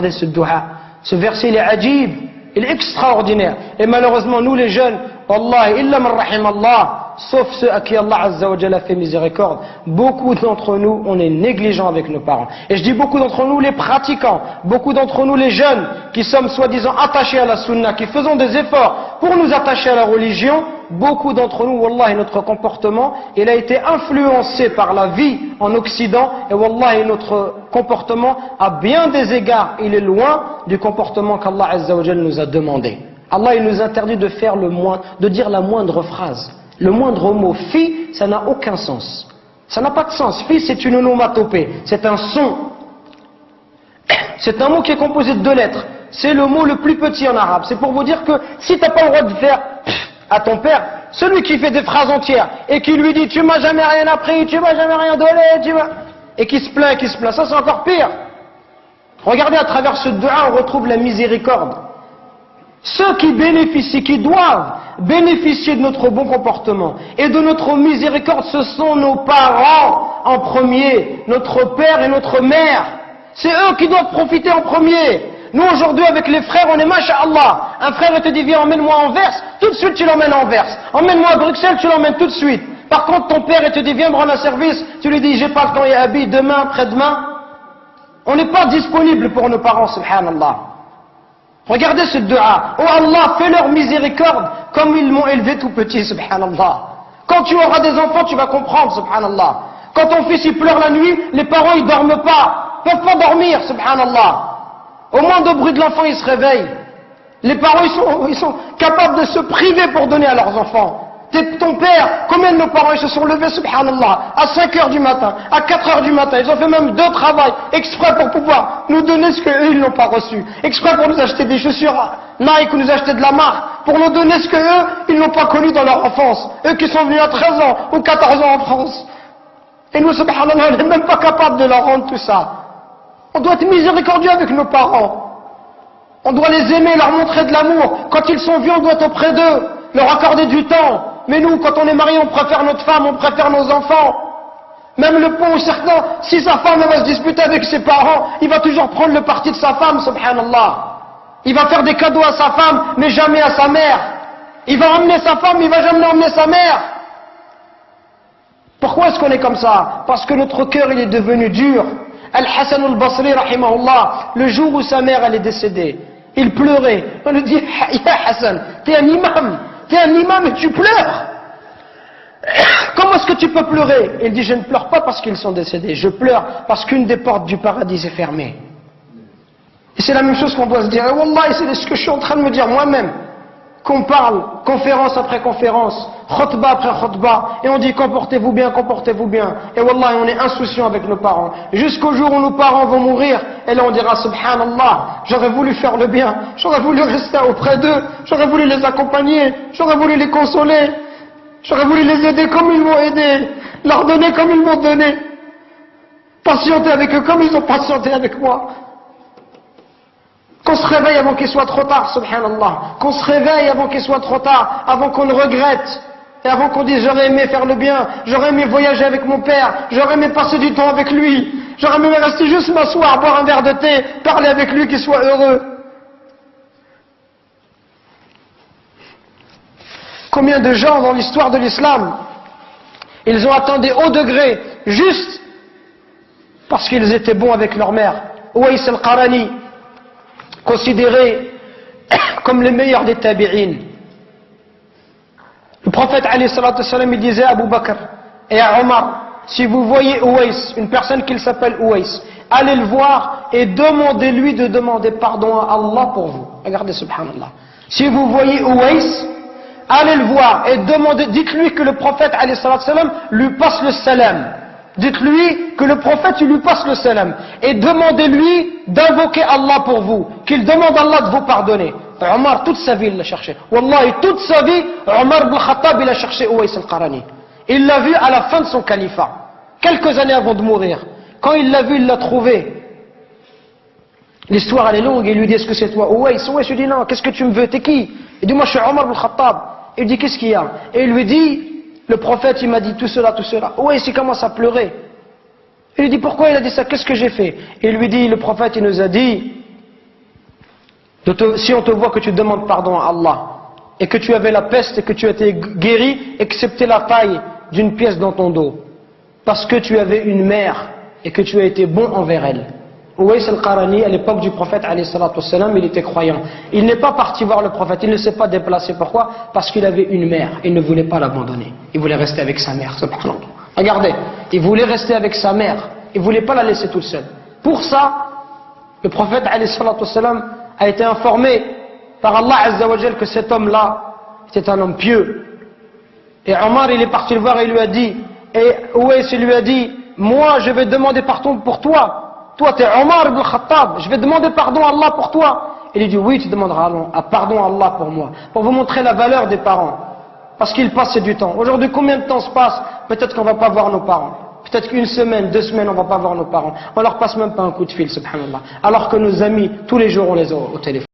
Regardez ce dua, ce verset il est ajib, il est extraordinaire. Et malheureusement nous les jeunes, Wallahi, illa man rahim Allah, sauf ceux à qui Allah Azza wa Jalla fait miséricorde, beaucoup d'entre nous, on est négligents avec nos parents. Et je dis beaucoup d'entre nous les pratiquants, beaucoup d'entre nous les jeunes, qui sommes soi-disant attachés à la sunna, qui faisons des efforts pour nous attacher à la religion, beaucoup d'entre nous, Wallahi, notre comportement, il a été influencé par la vie en Occident, et Wallahi, notre comportement, à bien des égards, il est loin du comportement qu'Allah Azza wa Jalla nous a demandé. Allah, il nous interdit de faire de dire la moindre phrase. Le moindre mot, fi, ça n'a aucun sens. Ça n'a pas de sens. Fi, c'est une onomatopée. C'est un son. C'est un mot qui est composé de 2 lettres. C'est le mot le plus petit en arabe. C'est pour vous dire que si tu n'as pas le droit de faire à ton père, celui qui fait des phrases entières et qui lui dit tu m'as jamais rien appris, tu m'as jamais rien donné, et qui se plaint, ça c'est encore pire. Regardez à travers ce dua, on retrouve la miséricorde. Ceux qui bénéficient, qui doivent bénéficier de notre bon comportement et de notre miséricorde, ce sont nos parents en premier, notre père et notre mère. C'est eux qui doivent profiter en premier. Nous aujourd'hui avec les frères, on est masha'Allah. Un frère te dit viens emmène-moi en Verse, tout de suite tu l'emmènes en Verse. Emmène-moi à Bruxelles, tu l'emmènes tout de suite. Par contre ton père te dit viens me rendre un service, tu lui dis j'ai pas le temps, il habille demain, après-demain. On n'est pas disponible pour nos parents, subhanallah. Regardez ce dua. Oh Allah, fais leur miséricorde comme ils m'ont élevé tout petit, subhanallah. Quand tu auras des enfants, tu vas comprendre, subhanallah. Quand ton fils il pleure la nuit, les parents ils dorment pas, peuvent pas dormir, subhanallah. Au moindre bruit de l'enfant, ils se réveillent. Les parents ils sont capables de se priver pour donner à leurs enfants. Ton père, combien de nos parents ils se sont levés, subhanallah, à 5 heures du matin, à 4 heures du matin, ils ont fait même 2 travails, exprès pour pouvoir nous donner ce qu'eux ils n'ont pas reçu, exprès pour nous acheter des chaussures Nike ou nous acheter de la marque, pour nous donner ce qu'eux ils n'ont pas connu dans leur enfance, eux qui sont venus à 13 ans ou 14 ans en France. Et nous, subhanallah, on n'est même pas capable de leur rendre tout ça. On doit être miséricordieux avec nos parents. On doit les aimer, leur montrer de l'amour. Quand ils sont vieux, on doit être auprès d'eux, leur accorder du temps. Mais nous, quand on est marié, on préfère notre femme, on préfère nos enfants. Même le pauvre, certain, si sa femme va se disputer avec ses parents, il va toujours prendre le parti de sa femme, subhanallah. Il va faire des cadeaux à sa femme, mais jamais à sa mère. Il va emmener sa femme, mais il va jamais emmener sa mère. Pourquoi est-ce qu'on est comme ça? Parce que notre cœur, il est devenu dur. Al-Hassan al-Basri, rahimahullah, le jour où sa mère, elle est décédée, il pleurait. On lui dit, ya Hassan, t'es un imam. T'es un imam et tu pleures. Comment est-ce que tu peux pleurer? Il dit, je ne pleure pas parce qu'ils sont décédés. Je pleure parce qu'une des portes du paradis est fermée. Et c'est la même chose qu'on doit se dire. Et Wallah, c'est ce que je suis en train de me dire moi-même. Qu'on parle, conférence après conférence, khutbah après khutbah, et on dit comportez-vous bien, comportez-vous bien. Et Wallah, on est insouciant avec nos parents. Jusqu'au jour où nos parents vont mourir, et là on dira subhanallah, j'aurais voulu faire le bien, j'aurais voulu rester auprès d'eux, j'aurais voulu les accompagner, j'aurais voulu les consoler, j'aurais voulu les aider comme ils m'ont aidé, leur donner comme ils m'ont donné, patienter avec eux comme ils ont patienté avec moi. Qu'on se réveille avant qu'il soit trop tard, subhanallah. Qu'on se réveille avant qu'il soit trop tard, avant qu'on ne regrette. Et avant qu'on dise j'aurais aimé faire le bien, j'aurais aimé voyager avec mon père, j'aurais aimé passer du temps avec lui, j'aurais aimé rester juste m'asseoir, boire un verre de thé, parler avec lui, qu'il soit heureux. Combien de gens dans l'histoire de l'islam, ils ont atteint des hauts degrés, juste parce qu'ils étaient bons avec leur mère. Uwais al-Qarani, considérés comme les meilleurs des tabi'in. Le prophète alayhi salatu wassalam, il disait à Abu Bakr et à Omar, si vous voyez Uwais, une personne qui s'appelle Uwais, allez le voir et demandez-lui de demander pardon à Allah pour vous. Regardez, subhanallah. Si vous voyez Uwais, allez le voir et demandez, dites-lui que le prophète alayhi salatu wassalam lui passe le salam. Dites-lui que le prophète lui passe le salam et demandez-lui d'invoquer Allah pour vous, qu'il demande à Allah de vous pardonner. Omar, toute sa vie, il l'a cherché. Wallahi, toute sa vie, Omar ibn Khattab, il a cherché Uwais al-Qarani. Il l'a vu à la fin de son califat, quelques années avant de mourir. Quand il l'a vu, il l'a trouvé. L'histoire, elle est longue. Il lui dit, est-ce que c'est toi, Uwais? Uwais lui dit, non, qu'est-ce que tu me veux? T'es qui? Il dit, moi, je suis Omar ibn Khattab. Il dit, qu'est-ce qu'il y a? Et il lui dit, le prophète, il m'a dit tout cela, tout cela. Ouais, il commence à pleurer. Il lui dit, pourquoi il a dit ça? Qu'est-ce que j'ai fait? Il lui dit, le prophète, il nous a dit, Si on te voit que tu demandes pardon à Allah, et que tu avais la peste et que tu as été guéri, excepté la taille d'une pièce dans ton dos, parce que tu avais une mère et que tu as été bon envers elle. Uwais al-Qarani, à l'époque du prophète, il était croyant. Il n'est pas parti voir le prophète, il ne s'est pas déplacé. Pourquoi? Parce qu'il avait une mère, il ne voulait pas l'abandonner. Il voulait rester avec sa mère, subhanallah. Regardez, il voulait rester avec sa mère, il ne voulait pas la laisser toute seule. Pour ça, le prophète a été informé par Allah Azza wa Jal que cet homme-là était un homme pieux. Et Omar, il est parti le voir et il lui a dit, et Uwais lui a dit, moi je vais demander pardon pour toi. Toi tu es Omar ibn Khattab, je vais demander pardon à Allah pour toi. Il lui dit, oui tu demanderas pardon à Allah pour moi. Pour vous montrer la valeur des parents. Parce qu'il passe du temps. Aujourd'hui combien de temps se passe? Peut-être qu'on ne va pas voir nos parents. Peut-être qu'une semaine, 2 semaines, on ne va pas voir nos parents. On leur passe même pas un coup de fil, subhanallah. Alors que nos amis, tous les jours on les a au téléphone.